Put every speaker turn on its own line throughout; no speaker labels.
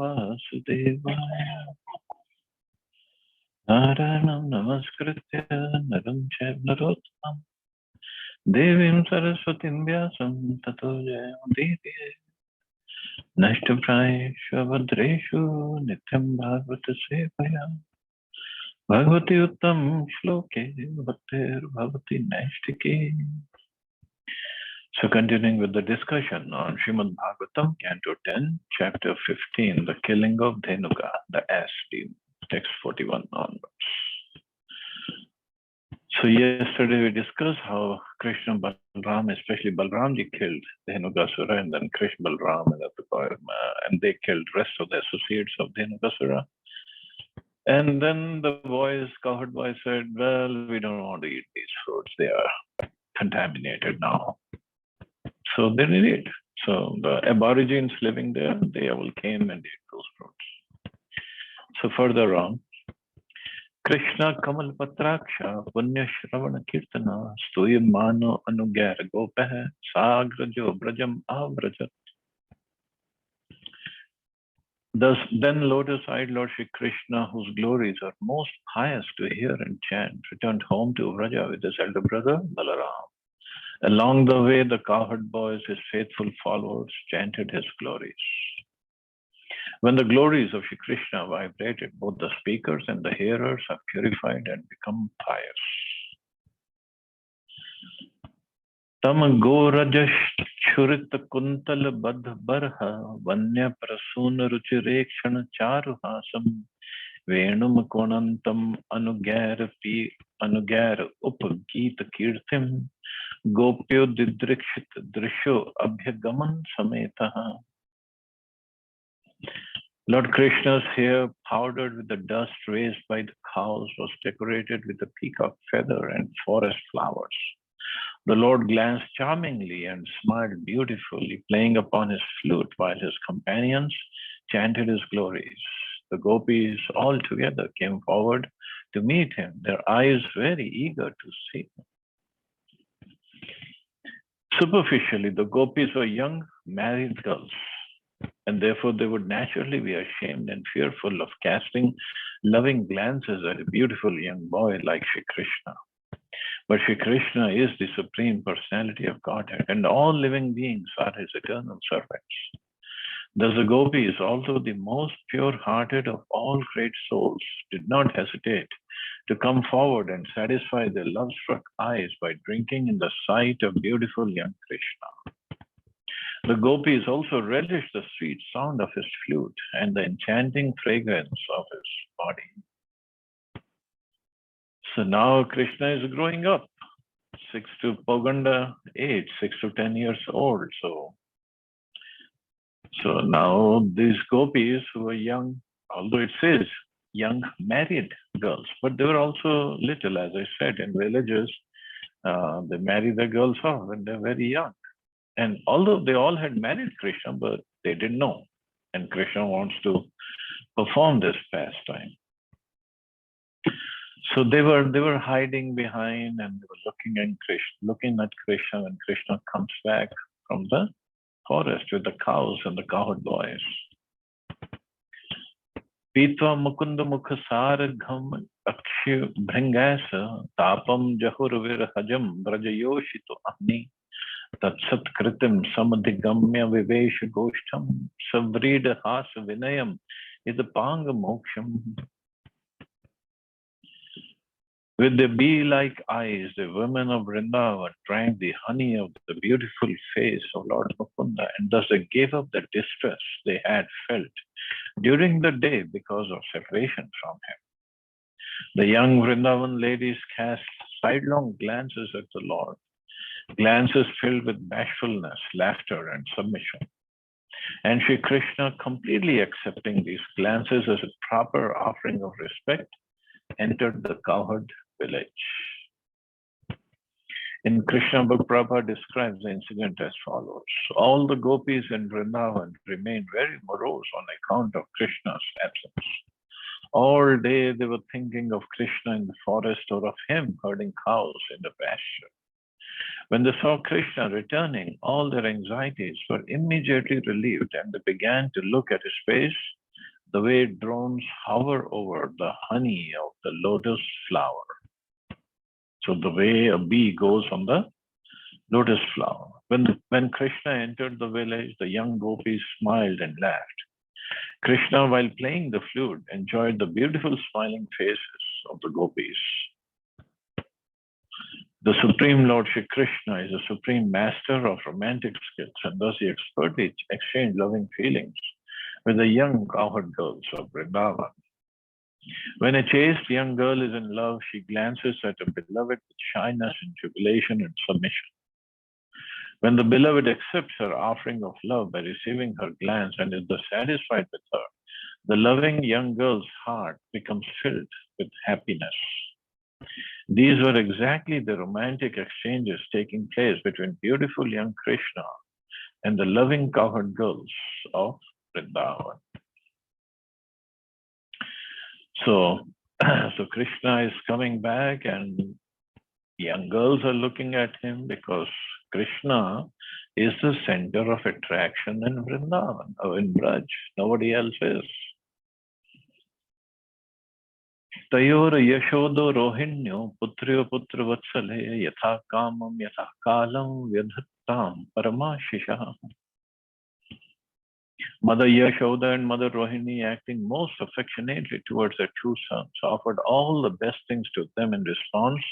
Vasudevaya. Narayanam namaskritya naram chaiva narottamam devim saraswatim vyasam tato jayamudite nashtaprayeshu abhadreshu nityam bhagavata sevaya bhagavati uttam shloke bhaktir bhavati naistike. So continuing with the discussion on Srimad Bhagavatam, Canto 10, Chapter 15, the killing of Dhenuka, the ass demon, text 41 onwards. So yesterday we discussed how Krishna Balram, especially Balramji, killed Dhenukasura, and then Krishna Balram and they killed rest of the associates of Dhenukasura. And then the boys, cowherd boys, said, well, we don't want to eat these fruits. They are contaminated now. So they did it. So the aborigines living there, they all came and ate those fruits. So further on, Krishna Kamal Patraksha Punya Shravana Kirtana Stuyamano Anugyar Gopah Sagrajo Brajam Avrajat. Thus, then lotus-eyed Lord Shri Krishna, whose glories are most pious to hear and chant, returned home to Vraja with his elder brother Balaram. Along the way, the cowherd boys, his faithful followers, chanted his glories. When the glories of Shri Krishna vibrated, both the speakers and the hearers are purified and become pious. Tam gorajash churit kuntal badh barha vanya prasuna ruchirekshana charuhasam venum konantam anugyar upagita kirtim Gopyo didrikshit drisho abhyagaman sametaha. Lord Krishna's hair, powdered with the dust raised by the cows, was decorated with a peacock feather and forest flowers. The Lord glanced charmingly and smiled beautifully, playing upon his flute while his companions chanted his glories. The gopis all together came forward to meet him, their eyes very eager to see him. Superficially, the gopis were young married girls, and therefore they would naturally be ashamed and fearful of casting loving glances at a beautiful young boy like Shri Krishna. But Shri Krishna is the Supreme Personality of Godhead, and all living beings are his eternal servants. Thus the gopis, although the most pure-hearted of all great souls, did not hesitate to come forward and satisfy their love-struck eyes by drinking in the sight of beautiful young Krishna. The gopis also relished the sweet sound of his flute and the enchanting fragrance of his body. So now Krishna is growing up, 6 to Poganda age, 6 to 10 years old. So now these gopis who are young, although it says young married girls, but they were also little, as I said, in villages, they marry the girls off when they're very young. And although they all had married Krishna, but they didn't know. And Krishna wants to perform this pastime. So they were hiding behind and they were looking at Krishna when Krishna comes back from the forest with the cows and the cowherd boys. Pitva mukunda mukhasaragham akshu bhringasa tapam jahur virhajam brajayoshito ahni tatsat kritim samadhigamya vivesha goshtam savrida hasa vinayam idapanga moksham. With the bee-like eyes, the women of Vrindavan drank the honey of the beautiful face of Lord Mukunda, and thus they gave up the distress they had felt during the day because of separation from him. The young Vrindavan ladies cast sidelong glances at the Lord, glances filled with bashfulness, laughter, and submission. And Shri Krishna, completely accepting these glances as a proper offering of respect, entered the cowherd village. In Krishna book, Prabhupada describes the incident as follows. All the gopis in Vrindavan remained very morose on account of Krishna's absence. All day they were thinking of Krishna in the forest or of him herding cows in the pasture. When they saw Krishna returning, all their anxieties were immediately relieved and they began to look at his face the way drones hover over the honey of the lotus flower. So the way a bee goes on the lotus flower. When Krishna entered the village, the young gopis smiled and laughed. Krishna, while playing the flute, enjoyed the beautiful smiling faces of the gopis. The Supreme Lord Shri Krishna is the supreme master of romantic skills, and thus he expertly exchanged loving feelings with the young cowherd girls of Vrindavan. When a chaste young girl is in love, she glances at her beloved with shyness and jubilation and submission. When the beloved accepts her offering of love by receiving her glance and is thus satisfied with her, the loving young girl's heart becomes filled with happiness. These were exactly the romantic exchanges taking place between beautiful young Krishna and the loving cowherd girls of Vrindavan. So Krishna is coming back and young girls are looking at him because Krishna is the center of attraction in Vrindavan or in Braj. Nobody else is. Tayor Yashodo Rohinyo Putriyo Putra Vatsale Yatha Kamam Yatha Kalam Vyadhattam Paramashisha. Mother Yashoda and Mother Rohini, acting most affectionately towards their two sons, offered all the best things to them in response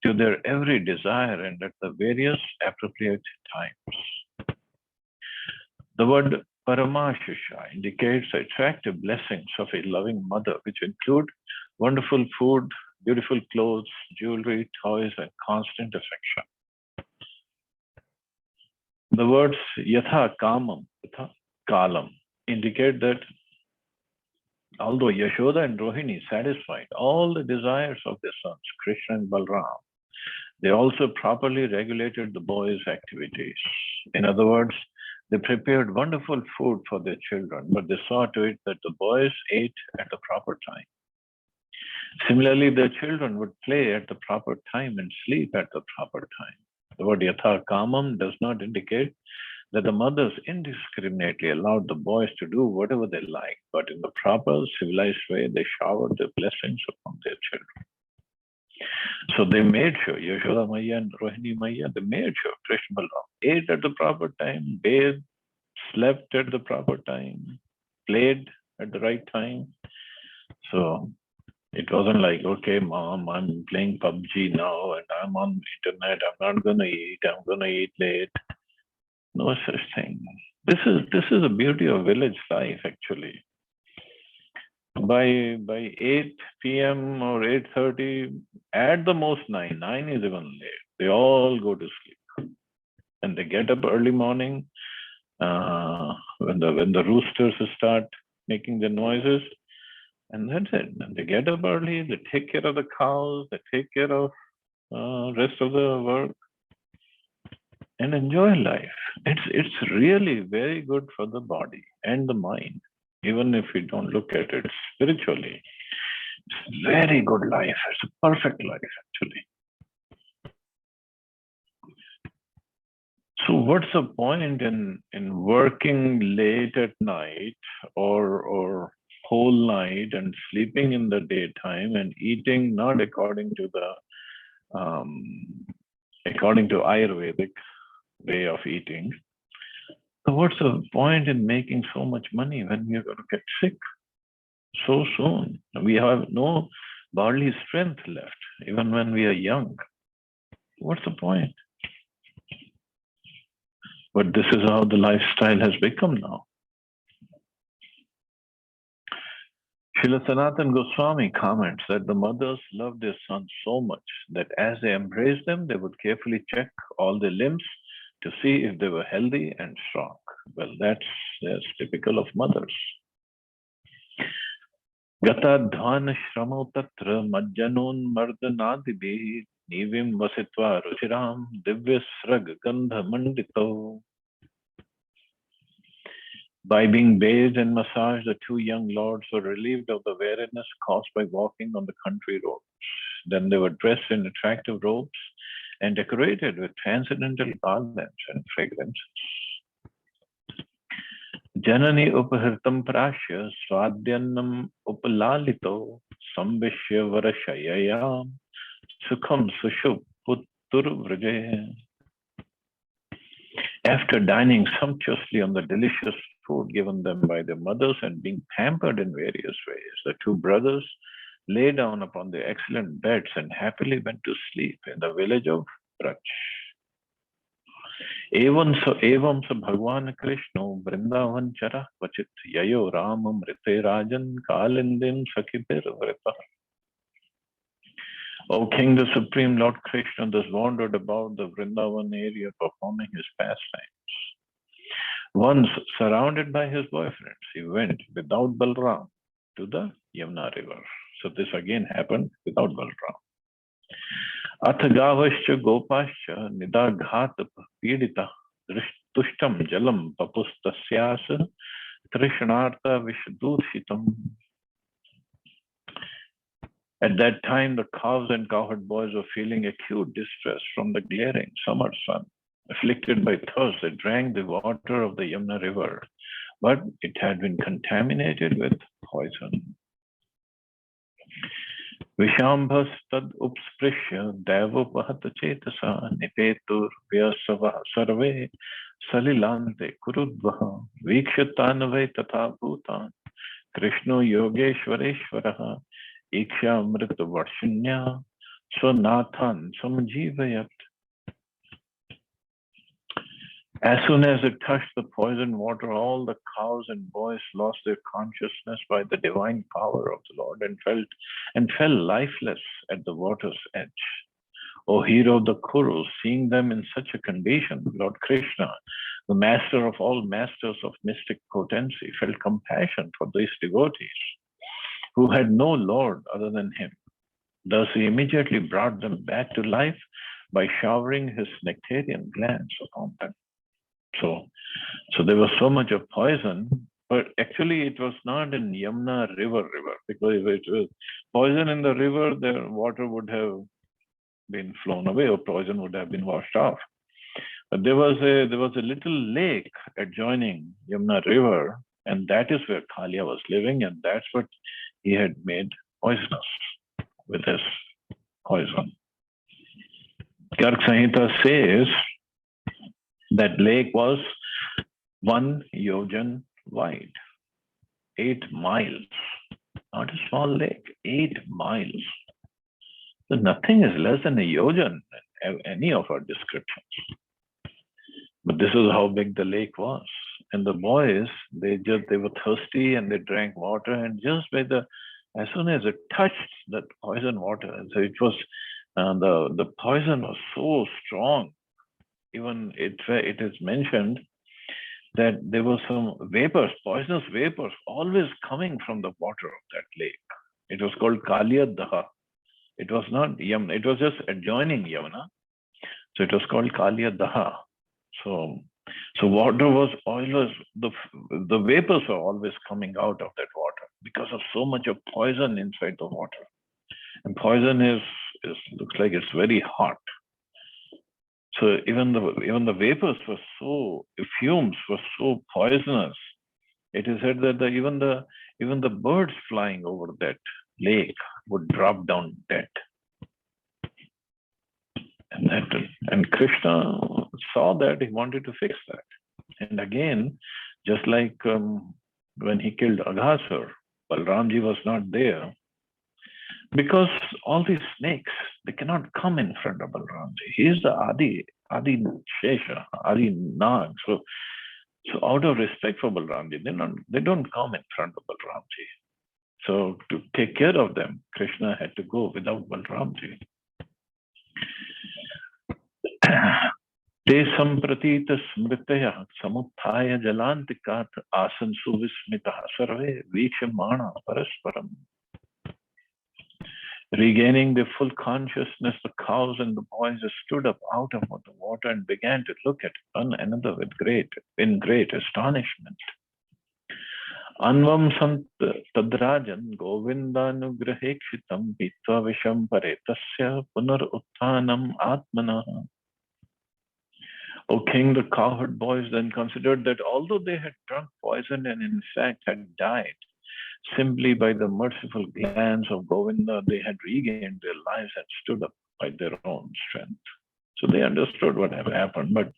to their every desire and at the various appropriate times. The word Paramashisha indicates the attractive blessings of a loving mother, which include wonderful food, beautiful clothes, jewelry, toys, and constant affection. The words Yatha Kamam, Yatha Kalam indicate that although Yashoda and Rohini satisfied all the desires of their sons, Krishna and Balram, they also properly regulated the boys' activities. In other words, they prepared wonderful food for their children, but they saw to it that the boys ate at the proper time. Similarly, their children would play at the proper time and sleep at the proper time. The word Yatha Kamam does not indicate that the mothers indiscriminately allowed the boys to do whatever they liked, but in the proper civilized way, they showered their blessings upon their children. So they made sure, Yashoda Maya and Rohini Maya, they made sure Krishna Balram ate at the proper time, bathed, slept at the proper time, played at the right time. So it wasn't like, okay, mom, I'm playing PUBG now and I'm on internet, I'm not gonna eat, I'm gonna eat late. No such thing. This is the beauty of village life actually. By 8 p.m. or 8:30, at the most 9 is even late. They all go to sleep, and they get up early morning when the roosters start making the noises, and that's it. And they get up early. They take care of the cows. They take care of rest of the work, and enjoy life. It's really very good for the body and the mind. Even if we don't look at it spiritually, it's very good life. It's a perfect life, actually. So what's the point in working late at night or whole night and sleeping in the daytime and eating not according to the according to Ayurvedic way of eating? So what's the point in making so much money when we're going to get sick so soon? We have no bodily strength left, even when we are young. What's the point? But this is how the lifestyle has become now. Srila Sanatana Goswami comments that the mothers loved their sons so much that as they embraced them, they would carefully check all their limbs to see if they were healthy and strong. Well, that's typical of mothers. Gata dhvan shramo tatra majjanon mardanadibhi nivim vasitva ruchiram divya srag gandha mandito. By being bathed and massaged, the two young lords were relieved of the weariness caused by walking on the country roads. Then they were dressed in attractive robes and decorated with transcendental garlands and fragrances. Janani upahritam prashya swadhyannam upalalito sambishya varashayayam sukham sushub puttur vraje. After dining sumptuously on the delicious food given them by their mothers and being pampered in various ways, the two brothers lay down upon their excellent beds and happily went to sleep in the village of Braj. एवं स भगवान कृष्णो वृंदावन चरा क्वचित ययो राम मृते राजन कालिंदिम सखिभिर्वृतः. O King, the Supreme Lord Krishna thus wandered about the Vrindavan area performing his pastimes. Once, surrounded by his boyfriends, he went without Balram to the Yamuna river. So this again happened without Balram. अथ गावश्च गोपाश्च निदाघात पीडिता तुष्टम जलम पपुस्तस्यास तृष्णार्ता विषदूषितम. At that time, the cows and cowherd boys were feeling acute distress from the glaring summer sun. Afflicted by thirst, they drank the water of the Yamuna river, but it had been contaminated with poison. Vishambhastad upsprisya devopahat chetasa nipetur vyasava sarve salilante kurudvaha vikshatanave tatha bhutan Krishno yogeshwareshwaraha iksha amrita varshinya swanathan samjivayat. As soon as it touched the poisoned water, all the cows and boys lost their consciousness by the divine power of the Lord and fell lifeless at the water's edge. O hero of the Kurus, seeing them in such a condition, Lord Krishna, the master of all masters of mystic potency, felt compassion for these devotees who had no Lord other than him. Thus he immediately brought them back to life by showering his nectarian glands upon them. So there was so much of poison, but actually it was not in Yamuna river, because if it was poison in the river, the water would have been flown away or poison would have been washed off. But there was a little lake adjoining Yamuna river, and that is where Kalia was living, and that's what he had made poisonous with his poison. Garg Samhita says that lake was 1 yojan wide, 8 miles. Not a small lake, 8 miles. So nothing is less than a yojan in any of our descriptions. But this is how big the lake was. And the boys, they were thirsty and they drank water, and just as soon as it touched that poison water, so it was the poison was so strong. Even it is mentioned that there were some vapors, poisonous vapors, always coming from the water of that lake. It was called Kaliya Daha. It was not Yamuna. It was just adjoining Yamuna. So it was called Kaliya Daha. So water was always, the vapors were always coming out of that water because of so much of poison inside the water. And poison looks like it's very hot. So even the vapors were fumes were so poisonous. It is said that even the birds flying over that lake would drop down dead. And Krishna saw that, he wanted to fix that. And again, just like when he killed Aghasur, Balramji was not there. Because all these snakes, they cannot come in front of Balramji. He is the Adi Shesha, Adi Nag. So out of respect for Balramji, they don't come in front of Balramji. So to take care of them, Krishna had to go without Balramji. Te sampratita smritaya samuthaya jalantikat asan suvismita sarve vichamana parasparam. Regaining their full consciousness, the cows and the boys stood up out of the water and began to look at one another in great astonishment. Anvam sant tadrajan govindanugrahekshitam hitva visham paretasya punar utthanam atmana. O king, the cowherd boys then considered that although they had drunk poison and in fact had died, simply by the merciful glance of Govinda, they had regained their lives and stood up by their own strength. So they understood what had happened, but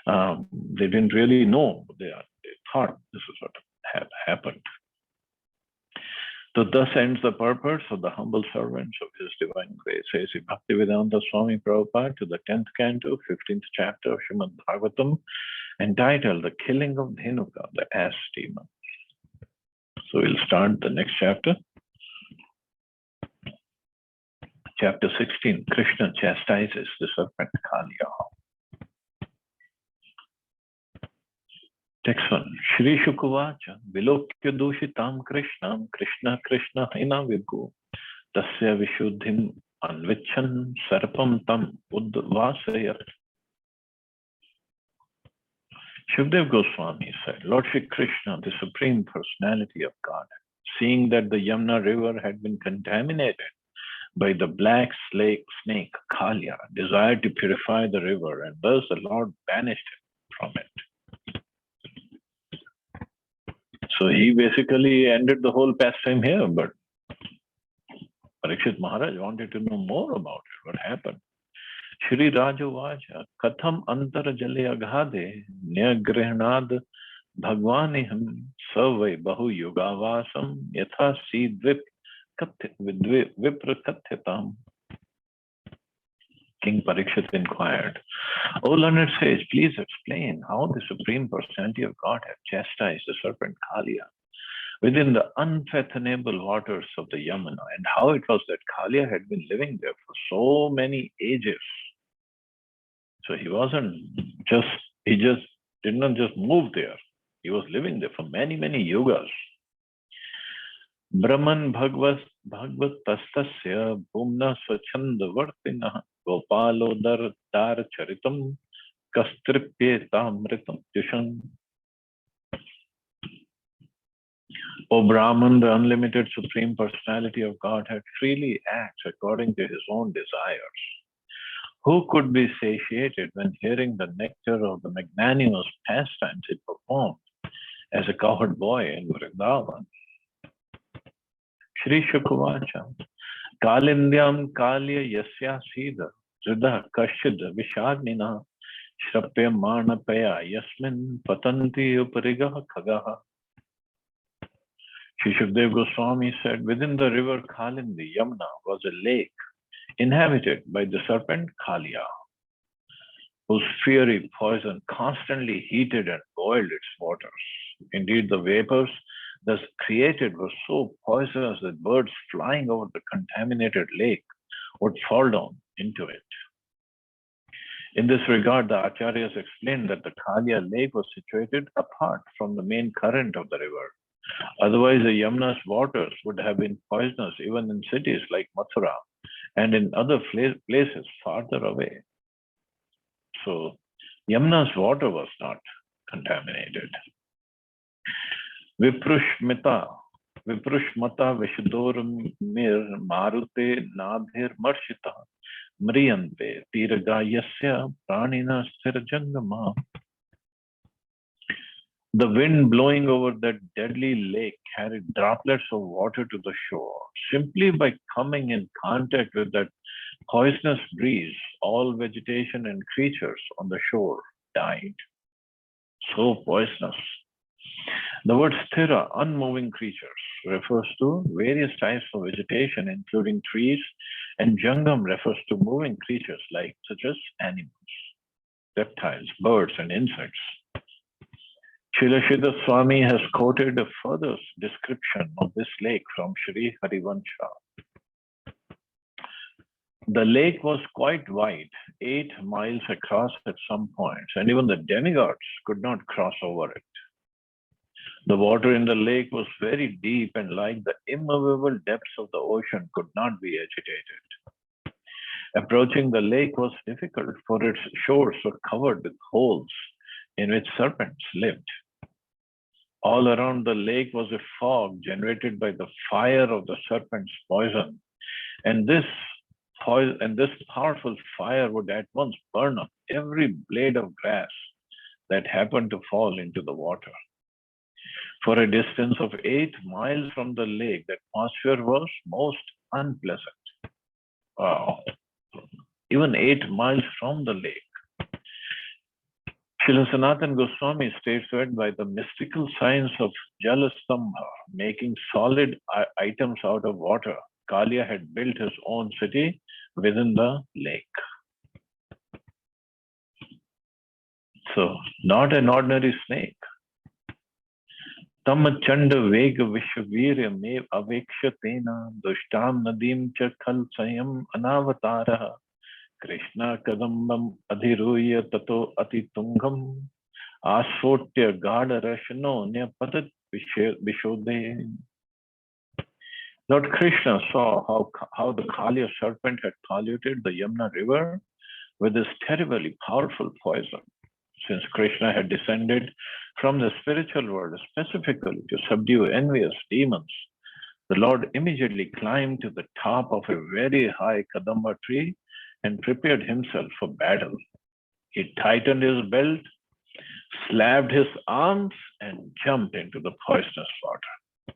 they didn't really know. They thought this is what had happened. So thus ends the purpose of the humble servants of His Divine Grace, says Bhaktivedanta Swami Prabhupada to the 10th canto, 15th chapter of Srimad Bhagavatam, entitled The Killing of Dhenuka, the Ass Demon. So we'll start the next chapter. Chapter 16, Krishna chastises the serpent Kaliya. Text 1. Shri Shukavacha Vilokya Dushitam Krishnam Krishna Krishna Hina Virgo Tasya Vishuddhim Anvichan Sarpam Tam Uddvasayat. Shukdev Goswami said, Lord Shri Krishna, the Supreme Personality of God, seeing that the Yamuna river had been contaminated by the black snake Kaliya, desired to purify the river, and thus the Lord banished him from it. So he basically ended the whole pastime here, but Parikshit Maharaj wanted to know more about it. What happened? Shri Rajavaja Katham Antara Jale Aghade Nyagrihnaad Bhagwaniham Savai Bahu Yugavasam Yatha Seed Vipra Katyatam. King Parikshit inquired, O learned sage, please explain how the Supreme Personality of God had chastised the serpent Kaliya within the unfathomable waters of the Yamuna, and how it was that Kaliya had been living there for so many ages. So he did not just move there. He was living there for many, many yugas. Brahman Bhagvat Tastasya Bhumna Swachanda Vartina Gopalo Dar Charitam Kastripyetamritam Yushan. O Brahman, the unlimited Supreme Personality of God had freely acts according to his own desires. Who could be satiated when hearing the nectar of the magnanimous pastimes he performed as a cowherd boy in Vrindavan? Shri Shukavacha Kalindyam Kalya Yasya Sida Zrida Kashida Vishagnina Shrapya Manapaya Yasmin Patanti Uparigaha Khagaha. Shri Shukdev Goswami said, within the river Kalindi, Yamuna, was a lake inhabited by the serpent Kaliya, whose fiery poison constantly heated and boiled its waters. Indeed, the vapors thus created were so poisonous that birds flying over the contaminated lake would fall down into it. In this regard, the Acharyas explained that the Kaliya lake was situated apart from the main current of the river. Otherwise, the Yamuna's waters would have been poisonous even in cities like Mathura and in other places farther away. So, Yamuna's water was not contaminated. Viprushmata Vishudoram Mir Marute Nadhir Marshita Mriyante Tiragayasya Pranina Sthirajangama. The wind blowing over that deadly lake carried droplets of water to the shore. Simply by coming in contact with that poisonous breeze, all vegetation and creatures on the shore died. So poisonous. The word sthira, unmoving creatures, refers to various types of vegetation, including trees, and jangam refers to moving creatures such as animals, reptiles, birds, and insects. Srila Sridhar Swami has quoted a further description of this lake from Sri Harivansha. The lake was quite wide, 8 miles across at some points, and even the demigods could not cross over it. The water in the lake was very deep, and like the immovable depths of the ocean, could not be agitated. Approaching the lake was difficult, for its shores were covered with holes in which serpents lived. All around the lake was a fog generated by the fire of the serpent's poison, and this and this powerful fire would at once burn up every blade of grass that happened to fall into the water. For a distance of 8 miles from the lake, the atmosphere was most unpleasant. Wow. Even 8 miles from the lake. Srila Sanatana Goswami states that by the mystical science of Jalastambha, making solid items out of water, Kalia had built his own city within the lake. So, not an ordinary snake. Tam chanda vega vishwavirya mev avekshatena dushtam nadim cha khal sayam anavatara Krishna kadambam adhiruya tato atitungam asfotya gada rashno nyapatat vishode. Lord Krishna saw how the Kaliya serpent had polluted the Yamuna river with this terribly powerful poison. Since Krishna had descended from the spiritual world specifically to subdue envious demons, the Lord immediately climbed to the top of a very high Kadamba tree and prepared himself for battle. He tightened his belt, slapped his arms, and jumped into the poisonous water.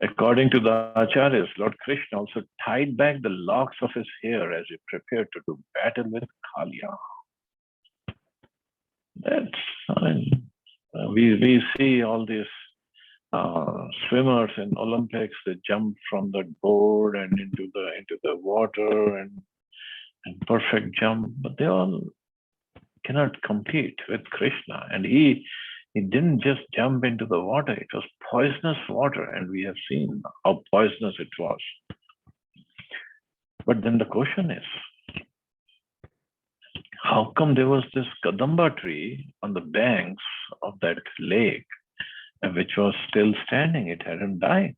According to the Acharyas, Lord Krishna also tied back the locks of his hair as he prepared to do battle with Kaliya. We see all these swimmers in Olympics. They jump from the board and into the water and perfect jump, but they all cannot compete with Krishna. And he didn't just jump into the water; it was poisonous water, and we have seen how poisonous it was. But then the question is, how come there was this Kadamba tree on the banks of that lake, which was still standing? It hadn't died.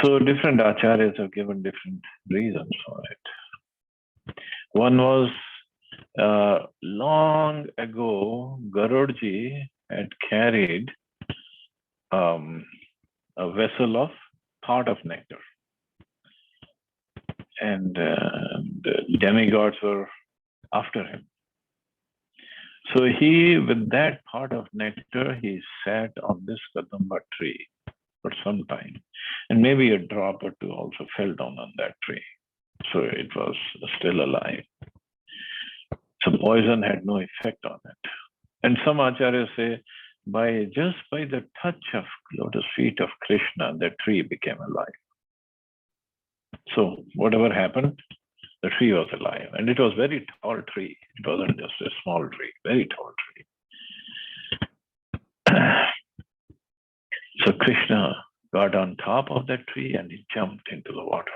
So different acharyas have given different reasons for it. One was long ago, Garudji had carried a vessel of pot of nectar. And the demigods were after him. So he, with that pot of nectar, he sat on this Kadamba tree for some time. And maybe a drop or two also fell down on that tree. So it was still alive. So poison had no effect on it. And some acharyas say, just by the touch of lotus feet of Krishna, that tree became alive. So whatever happened, the tree was alive. And it was a very tall tree. It wasn't just a small tree, very tall tree. So Krishna got on top of that tree and he jumped into the water.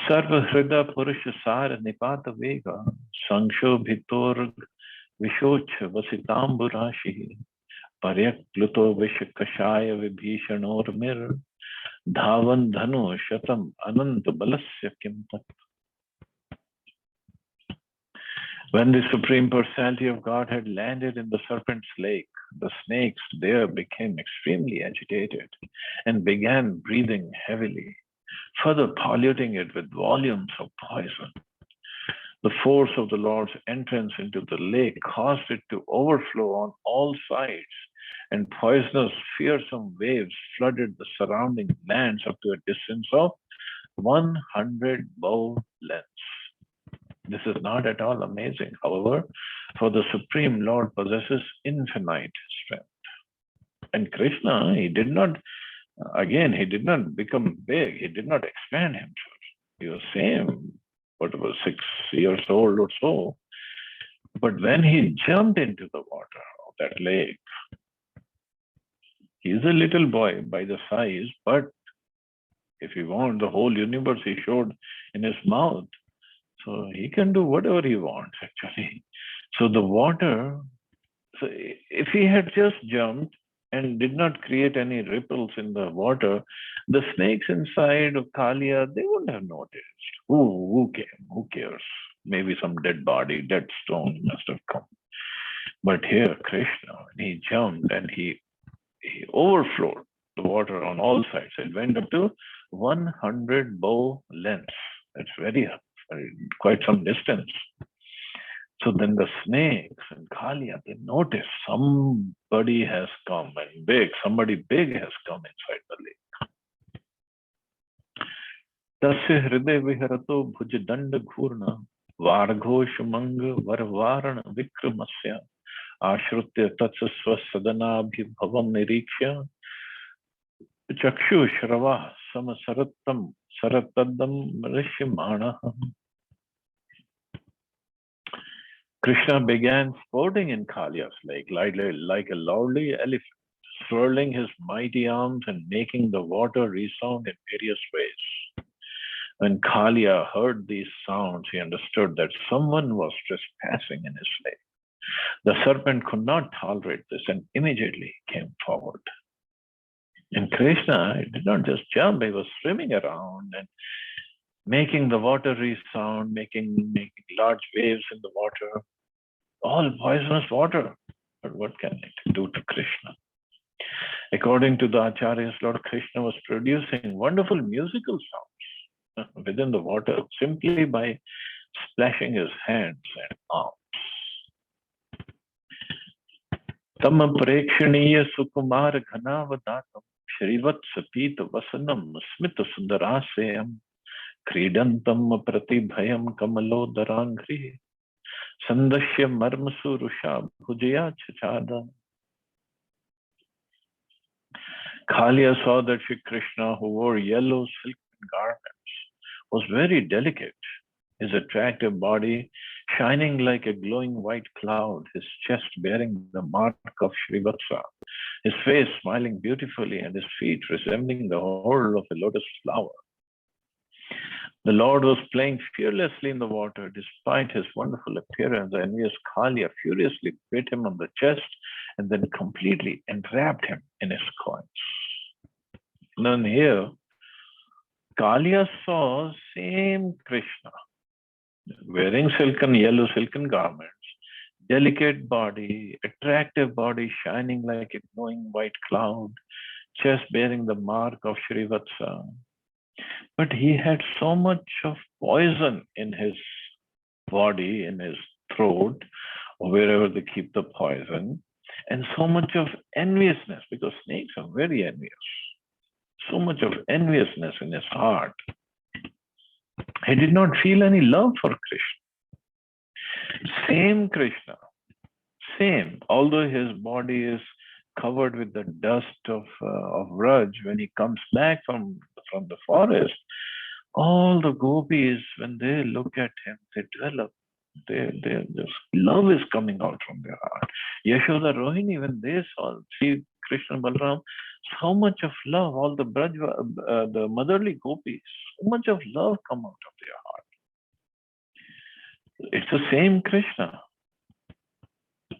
Sarva Hrida Purusha Sara Nipata Vega Sangsho Bhitor Vishoch Vasitamburashi Paryak Pluto Vishakashaya Vibhishanor Mir Dhavan Dhanu Shatam Anant Balasya Kim Tat. When the Supreme Personality of God had landed in the serpent's lake, the snakes there became extremely agitated and began breathing heavily, further polluting it with volumes of poison. The force of the Lord's entrance into the lake caused it to overflow on all sides, and poisonous, fearsome waves flooded the surrounding lands up to a distance of 100 bow lengths. This is not at all amazing. However, for the Supreme Lord possesses infinite strength. And Krishna, he did not become big. He did not expand himself. He was same, 6 years old or so. But when he jumped into the water of that lake, he's a little boy by the size, but if he wants the whole universe, he showed in his mouth. So he can do whatever he wants, actually. So the water, so if he had just jumped and did not create any ripples in the water, the snakes inside of Kaliya, they wouldn't have noticed. Who came? Who cares? Maybe some dead body, dead stone must have come. But here, Krishna, he jumped and he overflowed the water on all sides. It went up to 100 bow lengths. That's quite some distance. So then the snakes and Kalia, they notice somebody has come and somebody big has come inside the lake. तस्य हृदय विहरतो भुज दंड घूर्ण वारघोष मंग वरवारण विक्रमस्य आश्रित्य तत्स्वसदनाभिभवं निरीक्ष्य चक्षुश्रवा समसरत्तम सरतदम ऋष्यमाणः. Krishna began sporting in Kalia's lake like a lordly elephant, swirling his mighty arms and making the water resound in various ways. When Kalia heard these sounds, he understood that someone was trespassing in his lake. The serpent could not tolerate this and immediately came forward. And Krishna did not just jump, he was swimming around and making the water resound, making large waves in the water, all poisonous water. But what can it do to Krishna? According to the Acharyas, Lord Krishna was producing wonderful musical sounds within the water simply by splashing his hands and arms. Tama prekshaniya sukumar ghanavadatam Shrivats pita vasanam smita sundarasayam Kridantam pratibhayam kamalodarangri Sandashya marmasurusha bhujaya chachada. Kalia saw that Shri Krishna, who wore yellow silken garments, was very delicate. His attractive body shining like a glowing white cloud, his chest bearing the mark of Srivatsa, his face smiling beautifully, and his feet resembling the whorl of a lotus flower. The Lord was playing fearlessly in the water. Despite his wonderful appearance, the envious Kalia furiously bit him on the chest and then completely enwrapped him in his coils. And then here, Kalia saw same Krishna, wearing yellow silken garments, delicate body, attractive body shining like a glowing white cloud, chest bearing the mark of Srivatsa. But he had so much of poison in his body, in his throat, or wherever they keep the poison, and so much of enviousness, because snakes are very envious. So much of enviousness in his heart. He did not feel any love for Krishna. Same Krishna, although his body is covered with the dust of Vraj, when he comes back from the forest, all the gopis, when they look at him, they develop. This love is coming out from their heart. Yashoda, Rohini, when they see Krishna Balaram, so much of love, all the Braj, the motherly gopis, so much of love come out of their heart. It's the same Krishna.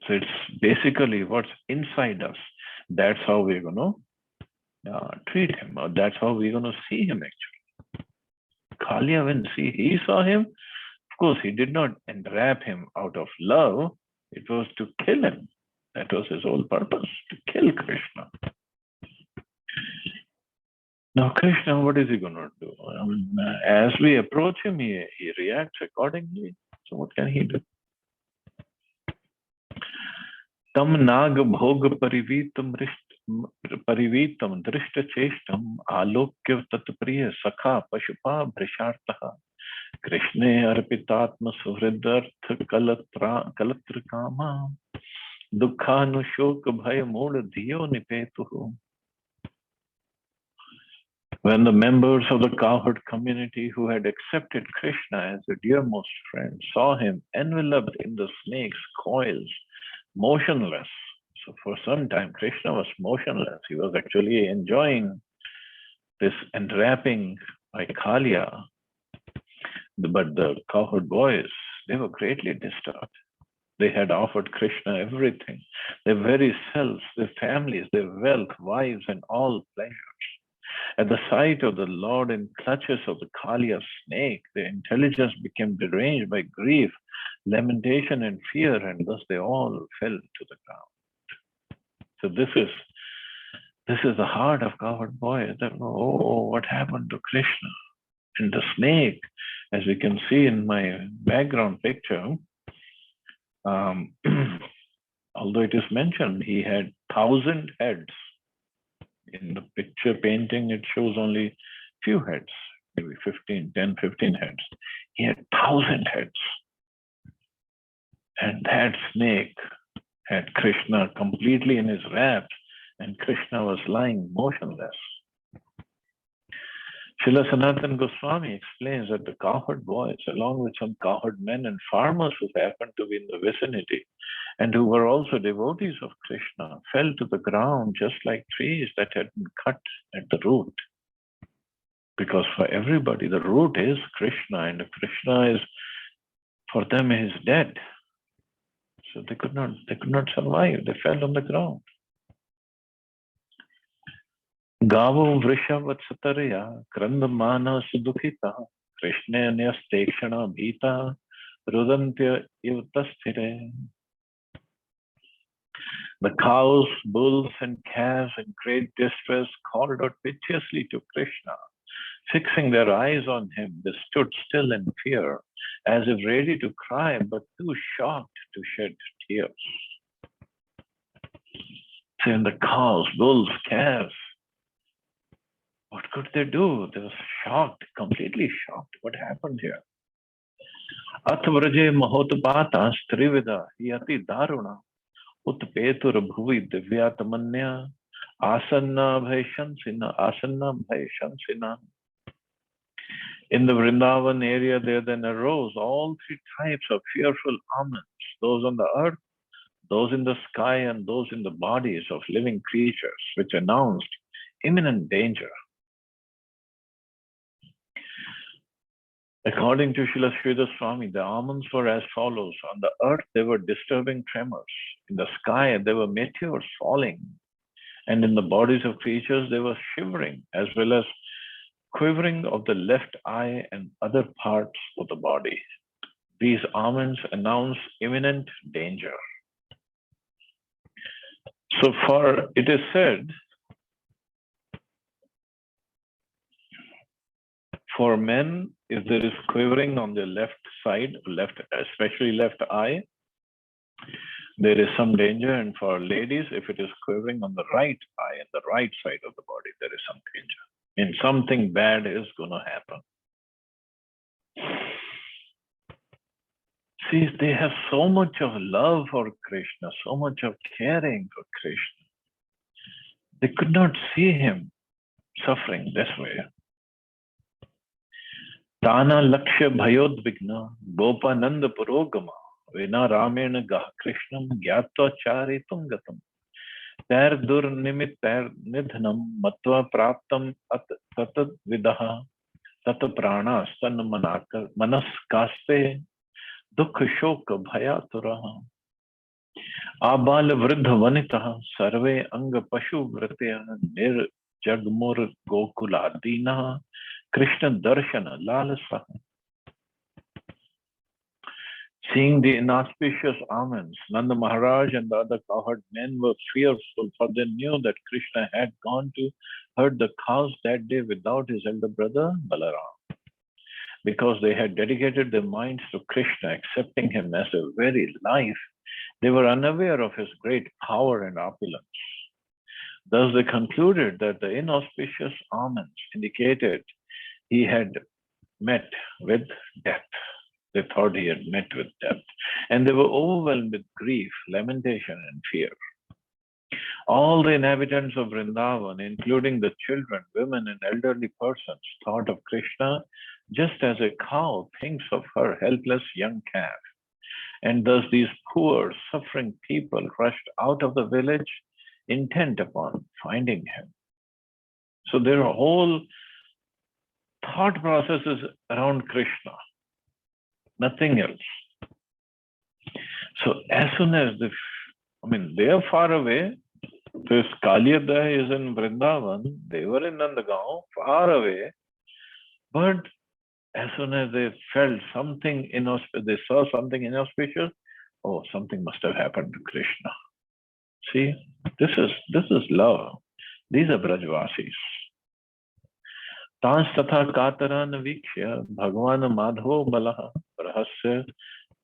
So it's basically what's inside us. That's how we're going to treat him. Or that's how we're going to see him actually. Kalia, when he saw him, of course, he did not enwrap him out of love. It was to kill him. That was his whole purpose, to kill Krishna. Now, Krishna, what is he going to do? As we approach him, he reacts accordingly. So what can he do? Tam nag bhog parivitam drishta cheshtam alokya tatpriya sakha pashupa brishartaha Krishne arpitatma suhridartha kalatrikama dukhanushoka bhaya moda dhiyo nipetuhu. When the members of the cowherd community who had accepted Krishna as their dearmost friend saw him enveloped in the snake's coils, motionless. So for some time, Krishna was motionless. He was actually enjoying this enwrapping by Kalia. But the cowherd boys, they were greatly disturbed. They had offered Krishna everything, their very selves, their families, their wealth, wives, and all pleasures. At the sight of the Lord in clutches of the Kalia snake, their intelligence became deranged by grief, lamentation, and fear, and thus they all fell to the ground. So this This is the heart of cowherd boy. Oh, what happened to Krishna? And the snake, as we can see in my background picture, although it is mentioned he had 1,000 heads. In the picture painting, it shows only few heads, maybe 10, 15 heads. He had 1,000 heads. And that snake had Krishna completely in his wraps, and Krishna was lying motionless. Srila Sanatana Goswami explains that the cowherd boys, along with some cowherd men and farmers who happened to be in the vicinity and who were also devotees of Krishna, fell to the ground just like trees that had been cut at the root. Because for everybody, the root is Krishna, and Krishna is, for them, is dead. So they could not survive. They fell on the ground. Gavo vrishavatsatarya krandamana sudukhita Krishna nyastekshana bhita rudantya ivtasthire. The cows, bulls, and calves in great distress called out piteously to Krishna. Fixing their eyes on him, they stood still in fear, as if ready to cry, but too shocked to shed tears. So in the cows, bulls, calves, what could they do? They were shocked, completely shocked. What happened here? Atvraje mahotpata strivida yati daruna utpetur bhuvi divyatamanya asanna bhaishansina. In the Vrindavan area, there then arose all three types of fearful omens, those on the earth, those in the sky, and those in the bodies of living creatures, which announced imminent danger. According to Srila Sridhar Swami, the omens were as follows. On the earth, there were disturbing tremors. In the sky, there were meteors falling. And in the bodies of creatures, there was shivering, as well as quivering of the left eye and other parts of the body. These omens announce imminent danger. So far, it is said, for men, if there is quivering on the left side, especially left eye, there is some danger. And for ladies, if it is quivering on the right eye and the right side of the body, there is some danger. And something bad is going to happen. See, they have so much of love for Krishna, so much of caring for Krishna. They could not see him suffering this way. Tana Laksha Bhayodvigna Gopananda Purogama Vina Ramena Gah Krishnam Gyatva Chari Tungatam Ter Dur Nimit Ter Nidhanam Matva Praptam At Tatad Vidaha Tata Prana Stan Manas Kaste Dukha Shoka Bhayaturaha Abala Vridha Vanitaha Sarve Anga Pashu Vritya Nir Jagmur Gokula Dina Krishna Darshana Lalasa. Seeing the inauspicious omens, Nanda Maharaj and the other cowherd men were fearful, for they knew that Krishna had gone to herd the cows that day without his elder brother Balaram. Because they had dedicated their minds to Krishna, accepting him as their very life, they were unaware of his great power and opulence. Thus they concluded that the inauspicious omens indicated he had met with death. They thought he had met with death. And they were overwhelmed with grief, lamentation, and fear. All the inhabitants of Vrindavan, including the children, women, and elderly persons, thought of Krishna just as a cow thinks of her helpless young calf. And thus these poor, suffering people rushed out of the village, intent upon finding him. So their whole thought process is around Krishna, nothing else. So as soon as they are far away. This Kaliyada is in Vrindavan. They were in Nandagaon, far away. But as soon as they felt something inauspicious, they saw something inauspicious, oh, something must have happened to Krishna. See, this is love. These are Brajvasis. Tans tatha kataran vikshya Bhagwan Madhavo Balaha Rahasya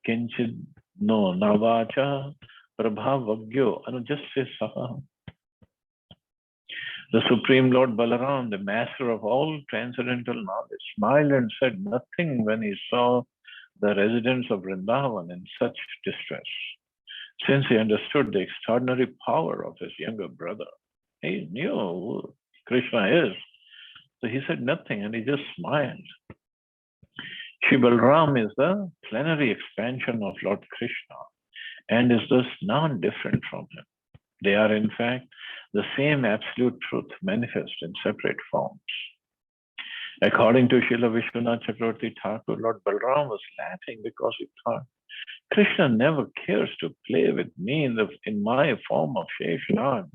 Kinchid no Navacha Prabhavagyo Anujasya Saha. The Supreme Lord Balaram, the master of all transcendental knowledge, smiled and said nothing when he saw the residents of Vrindavan in such distress, since he understood the extraordinary power of his younger brother. He knew who Krishna is. So he said nothing and he just smiled. Shri Balaram is the plenary expansion of Lord Krishna and is thus non-different from him. They are, in fact, the same absolute truth manifest in separate forms. According to Srila Vishwanath Chakravarti Thakur, Lord Balaram was laughing because he thought, Krishna never cares to play with me in my form of Sheshanag,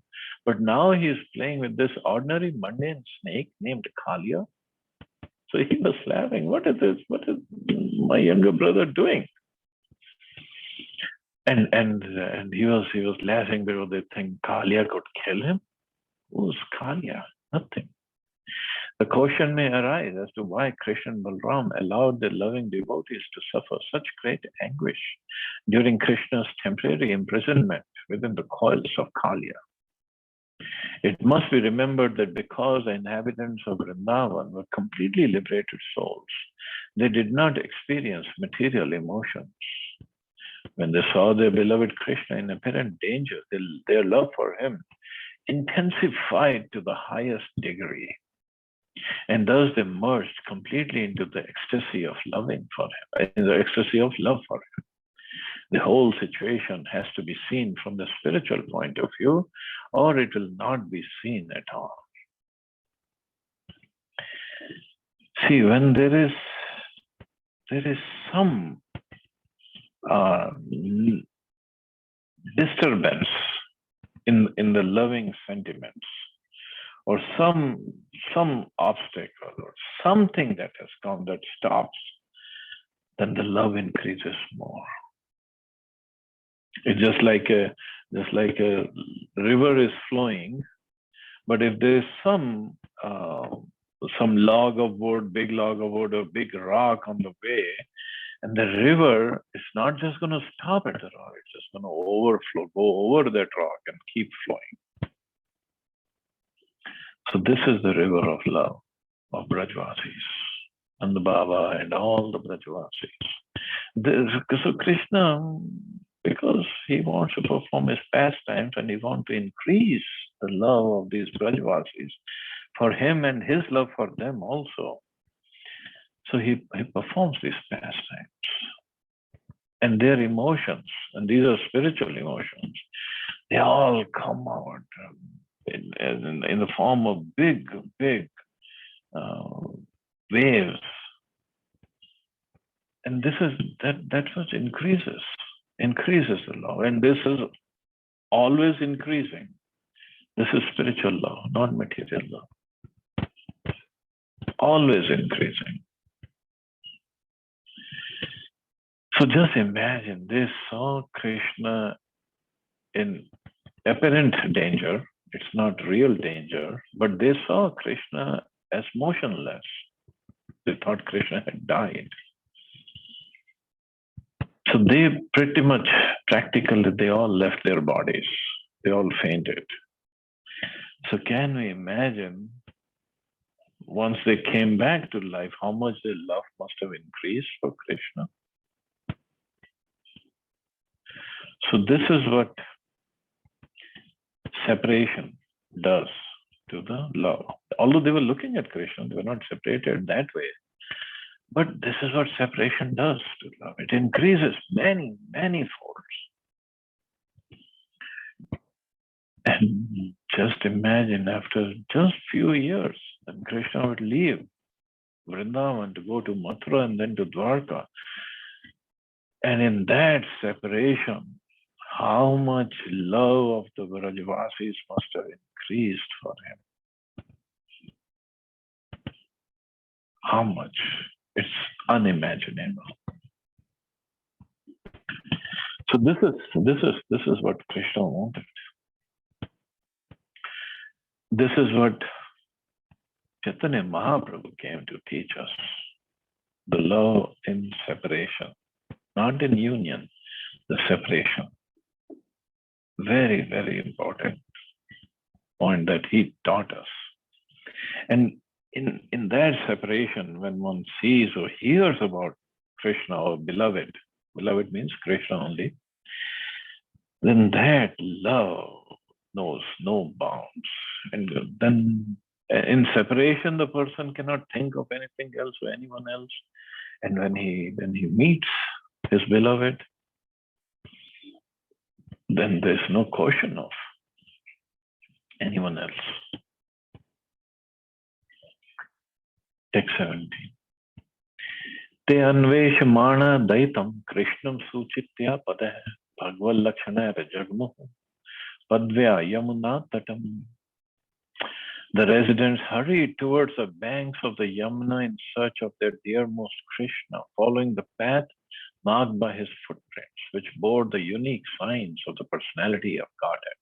but now he is playing with this ordinary mundane snake named Kalia. So he was laughing. What is this? What is my younger brother doing? And he was laughing because they think Kalia could kill him. Who's Kalia? Nothing. The question may arise as to why Krishna and Balaram allowed the loving devotees to suffer such great anguish during Krishna's temporary imprisonment within the coils of Kalia. It must be remembered that because the inhabitants of Vrindavan were completely liberated souls, they did not experience material emotions. When they saw their beloved Krishna in apparent danger, their love for him intensified to the highest degree. And thus they merged completely into the ecstasy of loving for him, in the ecstasy of love for him. The whole situation has to be seen from the spiritual point of view, or it will not be seen at all. See, when there is some disturbance in the loving sentiments, or some obstacle or something that has come that stops, then the love increases more. It's just like a river is flowing, but if there is some log of wood, big log of wood, or big rock on the way, and the river is not just going to stop at the rock, it's just going to overflow, go over that rock and keep flowing. So this is the river of love of Brajvasis, and the Baba and all the Brajvasis. So Krishna, because he wants to perform his pastimes and he wants to increase the love of these Brajvasis for him and his love for them also. So he performs these pastimes. And their emotions, and these are spiritual emotions, they all come out in the form of big waves. And that's what increases the love. And this is always increasing. This is spiritual love, not material love. Always increasing. So just imagine, they saw Krishna in apparent danger. It's not real danger, but they saw Krishna as motionless. They thought Krishna had died. So they pretty much, practically, they all left their bodies. They all fainted. So can we imagine, once they came back to life, how much their love must have increased for Krishna? So this is what separation does to the love. Although they were looking at Krishna, they were not separated that way. But this is what separation does to love. It increases many folds. And just imagine, after just few years, then Krishna would leave Vrindavan to go to Mathura and then to Dwarka. And in that separation, how much love of the Brajvasis must have increased for him. How much? It's unimaginable. So this is what Krishna wanted. This is what Chaitanya Mahaprabhu came to teach us. The love in separation, not in union, the separation. Very, very important point that he taught us. And in that separation, when one sees or hears about Krishna or beloved means Krishna only, then that love knows no bounds. And then in separation, the person cannot think of anything else or anyone else. And when he meets his beloved, then there's no question of anyone else. Text 17. Te anveshamana daitam krishnam suchitya padeh bhagavad lakshana rajagmuh padvya yamuna tatam. The residents hurried towards the banks of the Yamuna in search of their dearmost Krishna, following the path marked by his footprints, which bore the unique signs of the personality of Godhead.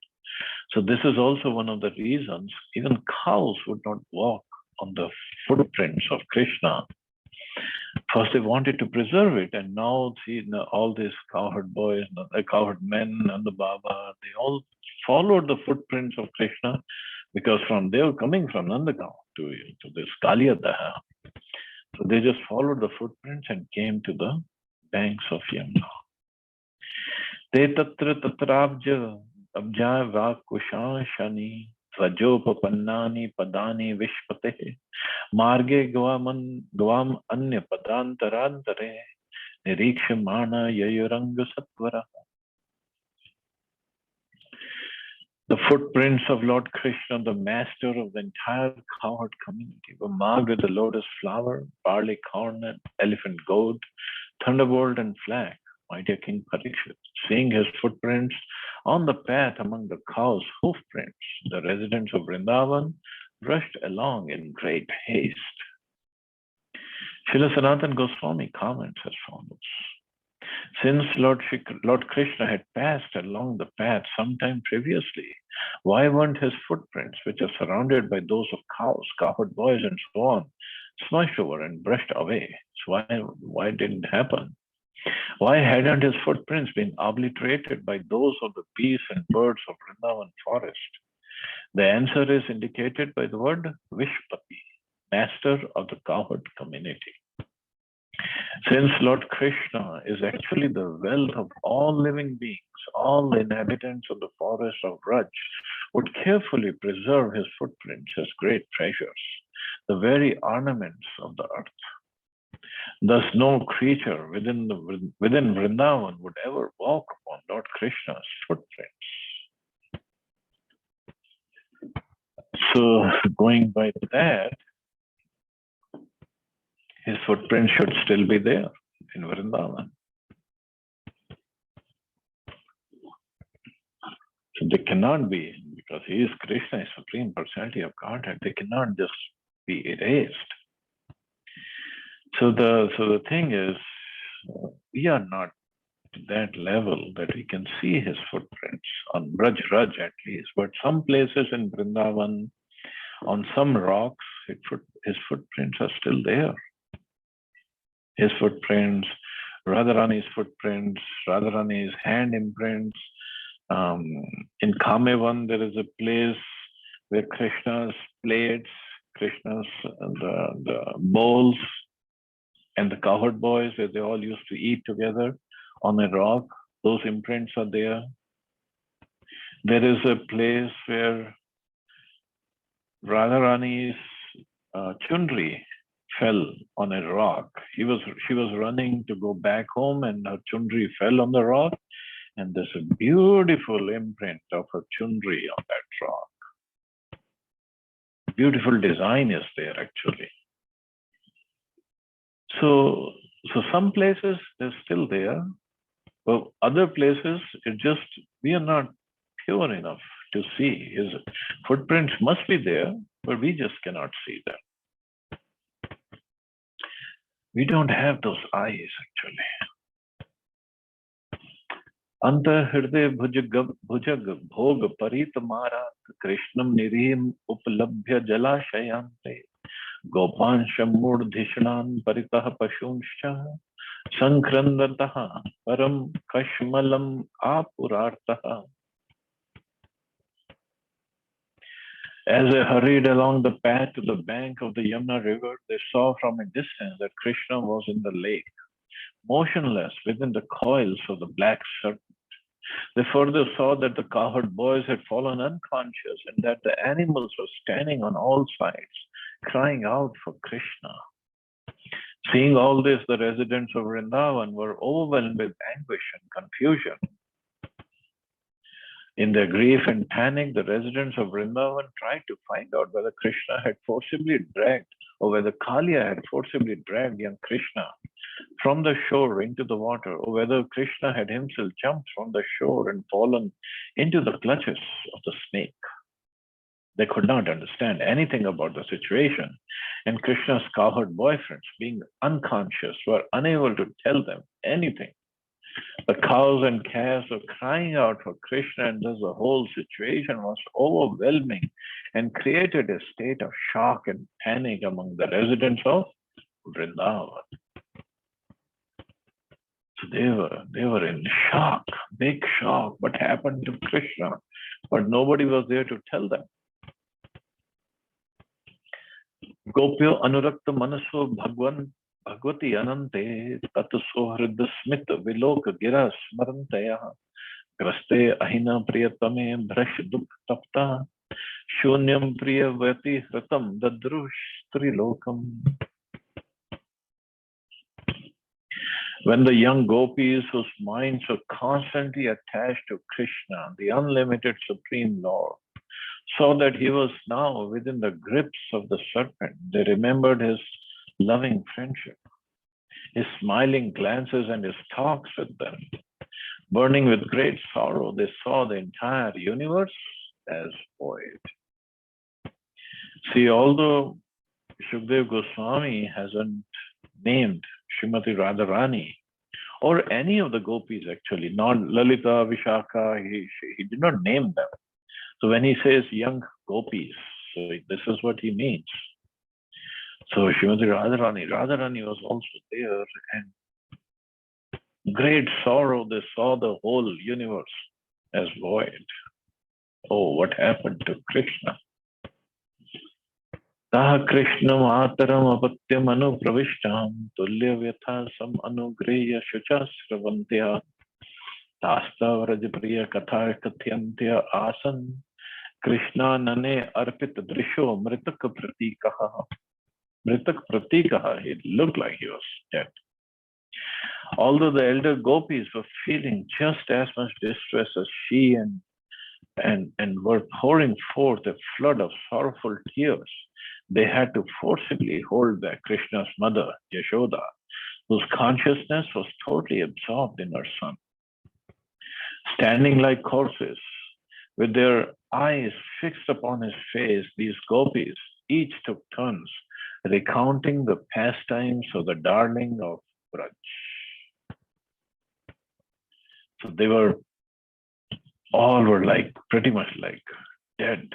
So this is also one of the reasons even cows would not walk on the footprints of Krishna. First, they wanted to preserve it, and now see all these cowherd boys, cowherd men, and the Baba, they all followed the footprints of Krishna, because they were coming from Nandagaon to this Kaliyadaha. So they just followed the footprints and came to the banks of Yamuna. Te tatra tatrabja abja vakushan shani svajopapannani padani vishpate marge gvam anya padantarantare nirikshamana yayuranga satvara. The footprints of Lord Krishna, the master of the entire cowherd community, were marked with the lotus flower, barley corn, and elephant goat, thunderbolt, and flag. My dear King Parikshit, seeing his footprints on the path among the cows' hoofprints, the residents of Vrindavan rushed along in great haste. Srila Sanatana Goswami comments as follows. Since Lord Krishna had passed along the path sometime previously, why weren't his footprints, which are surrounded by those of cows, cowherd boys, and so on, smudged over and brushed away? So why didn't it happen? Why hadn't his footprints been obliterated by those of the beasts and birds of Vrindavan forest? The answer is indicated by the word Vishpati, master of the cowherd community. Since Lord Krishna is actually the wealth of all living beings, all inhabitants of the forest of Raj would carefully preserve his footprints as great treasures, the very ornaments of the earth. Thus, no creature within Vrindavan would ever walk upon Lord Krishna's footprints. So, going by that, his footprints should still be there in Vrindavan. So they cannot be, because he is Krishna, is Supreme Personality of Godhead, they cannot just be erased. So the thing is, we are not to that level that we can see his footprints, on Braj Raj at least, but some places in Vrindavan, on some rocks, his footprints are still there. His footprints, Radharani's footprints, Radharani's hand imprints. In Kamevan, there is a place where Krishna's plates, Krishna's the bowls, and the cowherd boys, where they all used to eat together on a rock. Those imprints are there. There is a place where Radharani's chundri fell on a rock. She was running to go back home, and her chundri fell on the rock, and there's a beautiful imprint of her chundri on that rock. Beautiful design is there actually. So some places they're still there, but other places we are not pure enough to see. His footprints must be there, but we just cannot see them. We don't have those eyes, actually. Anta Hriday Bhujag Bhog Parit Marat Krishnam Nirim Uplabhya Jalashayante Gopansha Murdhishnan Paritah Pashunsha Sankrandataha Param Kashmalam Apurartaha. As they hurried along the path to the bank of the Yamuna river, they saw from a distance that Krishna was in the lake, motionless within the coils of the black serpent. They further saw that the cowherd boys had fallen unconscious and that the animals were standing on all sides, crying out for Krishna. Seeing all this, the residents of Vrindavan were overwhelmed with anguish and confusion. In their grief and panic, the residents of Vrindavan tried to find out whether Krishna had forcibly dragged, or whether Kalia had forcibly dragged young Krishna from the shore into the water, or whether Krishna had himself jumped from the shore and fallen into the clutches of the snake. They could not understand anything about the situation, and Krishna's cowherd boyfriends, being unconscious, were unable to tell them anything. The cows and calves were crying out for Krishna, and thus the whole situation was overwhelming and created a state of shock and panic among the residents of Vrindavan. So they were in shock, big shock. What happened to Krishna? But nobody was there to tell them. Gopyo anurakta manaso bhagwan Bhagwati Anante Tataso Hridda Smith Viloka Gira Smarantaya Graste Ahina Priyatame Brash Duk Tapta Shunyam Priyavati Hratam Dadrush Trilokam. When the young gopis, whose minds were constantly attached to Krishna, the unlimited Supreme Lord, saw that he was now within the grips of the serpent, they remembered his loving friendship, his smiling glances, and his talks with them. Burning with great sorrow, they saw the entire universe as void. See, although Shukdev Goswami hasn't named Srimati Radharani or any of the gopis, actually, not Lalita, Vishaka, he did not name them. So when he says young gopis, so this is what he means. So Srimati Radharani was also there, and great sorrow, they saw the whole universe as void. Oh, what happened to Krishna? Taha Krishna Mataram Apatyam Anu Pravishtam Tulya Vyatha Sam Anugreya Shuchasravantya Tasta Vrajapriya Katha Kathyantia Asan Krishna Nane Arpit Drisho Mritak Pratikaha. Mritak Pratikaha, it looked like he was dead. Although the elder gopis were feeling just as much distress as she and were pouring forth a flood of sorrowful tears, they had to forcibly hold back Krishna's mother, Yashoda, whose consciousness was totally absorbed in her son. Standing like horses, with their eyes fixed upon his face, these gopis each took turns recounting the pastimes of the darling of Braj. So they were all like pretty much like dead.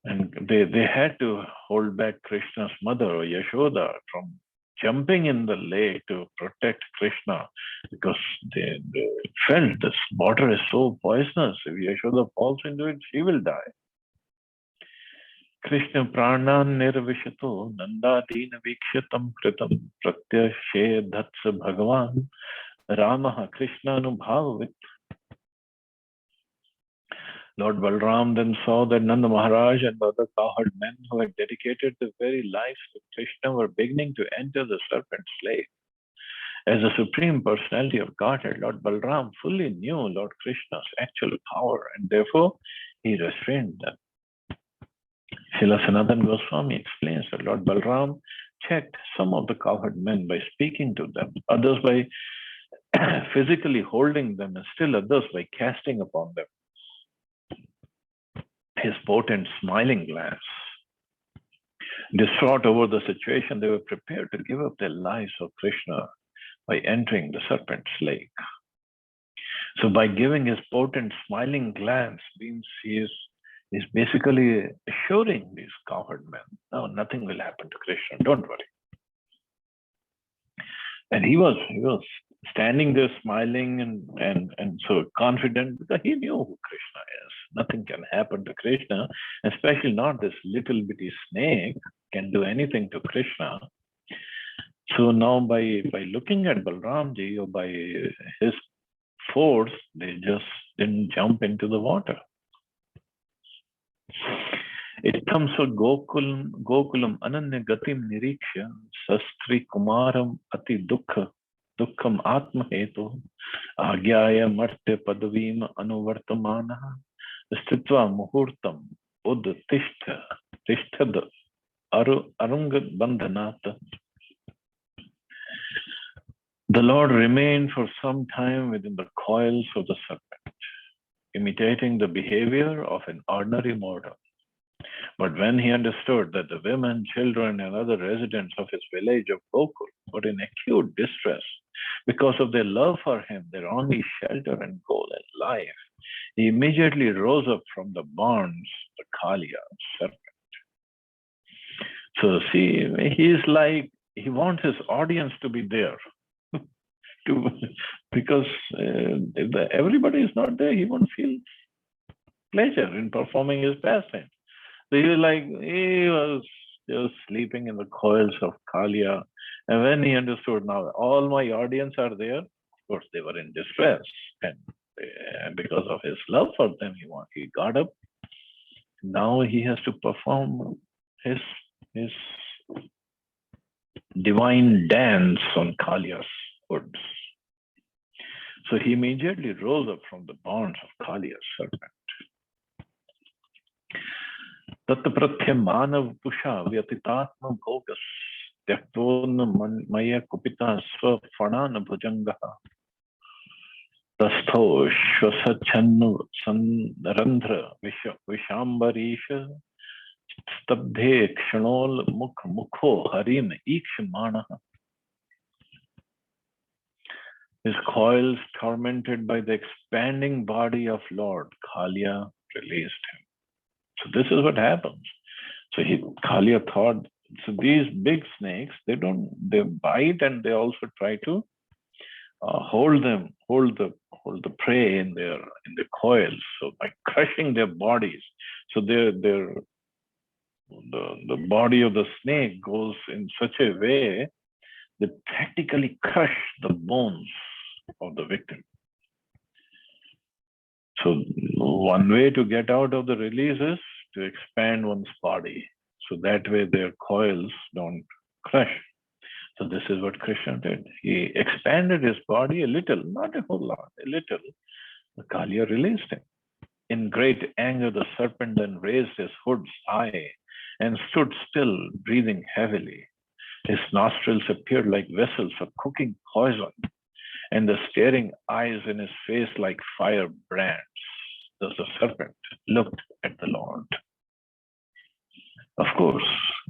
And they had to hold back Krishna's mother, Yashoda, from jumping in the lake to protect Krishna, because they felt this water is so poisonous. If Yashoda falls into it, she will die. Krishna pranan nirvishato nandadina vikshatam kritam pratyashe dhatsa bhagavan Ramaha Krishna anubhavavit. Lord Balram then saw that Nanda Maharaj and the other cowherd men who had dedicated their very lives to Krishna were beginning to enter the serpent's lake. As the Supreme Personality of Godhead, Lord Balram fully knew Lord Krishna's actual power, and therefore he restrained them. Srila Sanatana Goswami explains that Lord Balram checked some of the cowherd men by speaking to them, others by physically holding them, and still others by casting upon them his potent smiling glance. Distraught over the situation, they were prepared to give up their lives for Krishna by entering the serpent's lake. So by giving his potent smiling glance means he is basically assuring these cowherd men, no, nothing will happen to Krishna, don't worry. And he was standing there smiling and so confident because he knew who Krishna is. Nothing can happen to Krishna, especially not this little bitty snake can do anything to Krishna. So now by looking at Balramji or by his force, they just didn't jump into the water. It comes for Gokulam Ananya Gatim Niriksha Sastri Kumaram Ati Dukkham Atma Hetu Agyaya Marte Padavim Anuvartamana Stitva Muhurtam Ud Tishtad Arungad Bandhanata. The Lord remained for some time within the coils of the serpent, imitating the behavior of an ordinary mortal. But when he understood that the women, children, and other residents of his village of Gokul were in acute distress because of their love for him, their only shelter and goal in life, he immediately rose up from the bonds, the Kaliya serpent. So see, he's like, he wants his audience to be there. Because if everybody is not there, he won't feel pleasure in performing his pastime. So he was just sleeping in the coils of Kaliya. And when he understood, now all my audience are there, of course they were in distress. And because of his love for them, he got up. Now he has to perform his divine dance on Kaliya's hoods. So he immediately rose up from the bonds of Kaliya's serpent. Tattapratya manav pusha vyatitatma bhogas tyaktona maya kupita swafanana bhujangaha tastho shvasachannu sanrandhra vishambarisha stabdhe kshanol mukho harim ikshmanaha. His coils, tormented by the expanding body of Lord, Kaliya released him. So this is what happens. So Kaliya thought, so these big snakes, they bite and they also try to hold the prey in their coils. So by crushing their bodies, so the body of the snake goes in such a way that practically crush the bones of the victim. So one way to get out of the release is to expand one's body. So that way their coils don't crush. So this is what Krishna did. He expanded his body a little, not a whole lot, a little. The Kaliya released him. In great anger, the serpent then raised his hoods high and stood still, breathing heavily. His nostrils appeared like vessels of cooking poison, and the staring eyes in his face like fire brands. Thus the serpent looked at the Lord. Of course,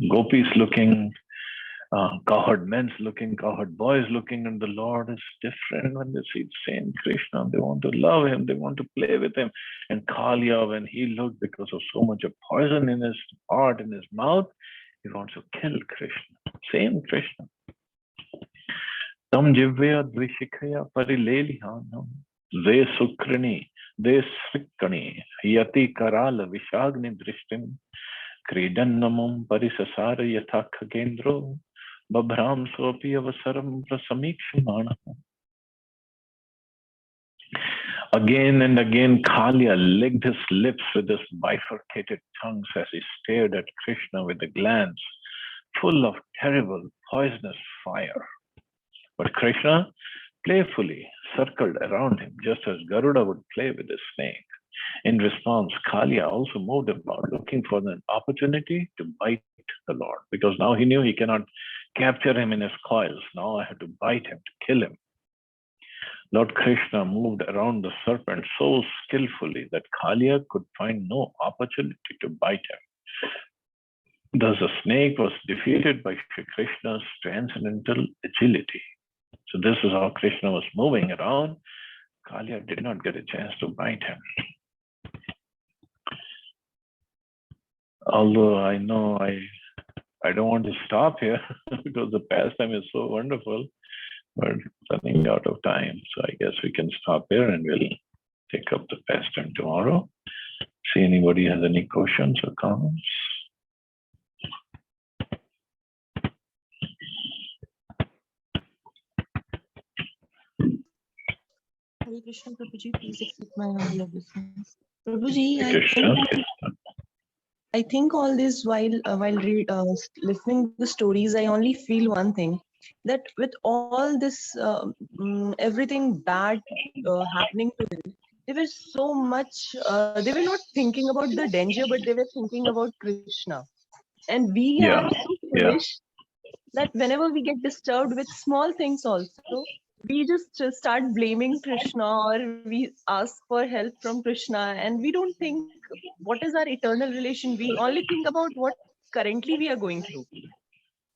gopis looking, cowherd men's looking, cowherd boys looking, and the Lord is different when they see Saint Krishna. They want to love him, they want to play with him. And Kaliya, when he looked, because of so much of poison in his heart, in his mouth, he wants to kill Krishna. Same Krishna. Tam jivya dvishikaya parilelihanam ze sukrani de srikkani yati karala vishagni drishtim kridannamam parisasara yatha khagendro babhram sopi avasaram prasamikshimana. Again and again, Kaliya licked his lips with his bifurcated tongues as he stared at Krishna with a glance full of terrible, poisonous fire. But Krishna playfully circled around him, just as Garuda would play with a snake. In response, Kaliya also moved about, looking for an opportunity to bite the Lord, because now he knew he cannot capture him in his coils. Now I have to bite him, to kill him. Lord Krishna moved around the serpent so skillfully that Kaliya could find no opportunity to bite him. Thus the snake was defeated by Shri Krishna's transcendental agility. So this is how Krishna was moving around. Kalia did not get a chance to bite him. Although I know I don't want to stop here because the pastime is so wonderful, but running out of time. So I guess we can stop here and we'll take up the pastime tomorrow. See anybody has any questions or comments?
Hare Krishna, Prabhuji, please accept my humble obeisance. Prabhuji,
Krishna.
I think all this while listening to the stories, I only feel one thing, that with all this everything bad happening to them, they were so much. They were not thinking about the danger, but they were thinking about Krishna. And we
Yeah,
are so
yeah.
foolish that whenever we get disturbed with small things, also we just start blaming Krishna, or we ask for help from Krishna, and we don't think what is our eternal relation. We only think about what currently we are going through.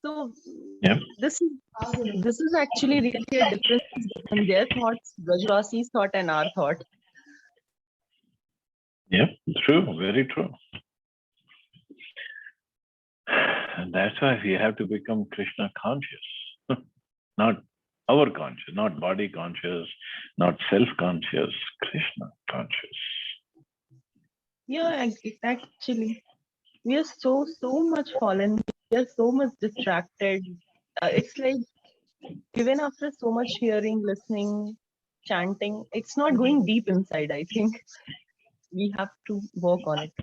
So
Yeah.
this is actually really a difference between their thoughts, Brajvasi's thought, and our thought.
Yeah, true, very true. And that's why we have to become Krishna conscious, not our conscious, not body conscious, not self-conscious, Krishna conscious.
Yeah, actually, we are so much fallen. We are so much distracted. It's like even after so much hearing, listening, chanting, it's not going deep inside. I think we have to work on it.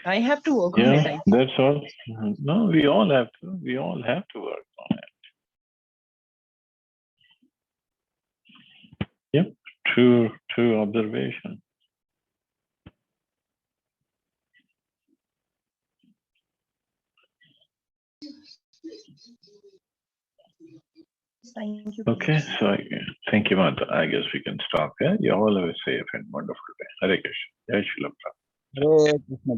I have to work on it.
That's all. No, we all have to. We all have to work on it. Yep, true observation.
Thank you.
Okay, so thank you, Mata. I guess we can stop here. You all have a safe and wonderful day. Hare Krishna. Jai Shri Prabhupada.
Hare Krishna.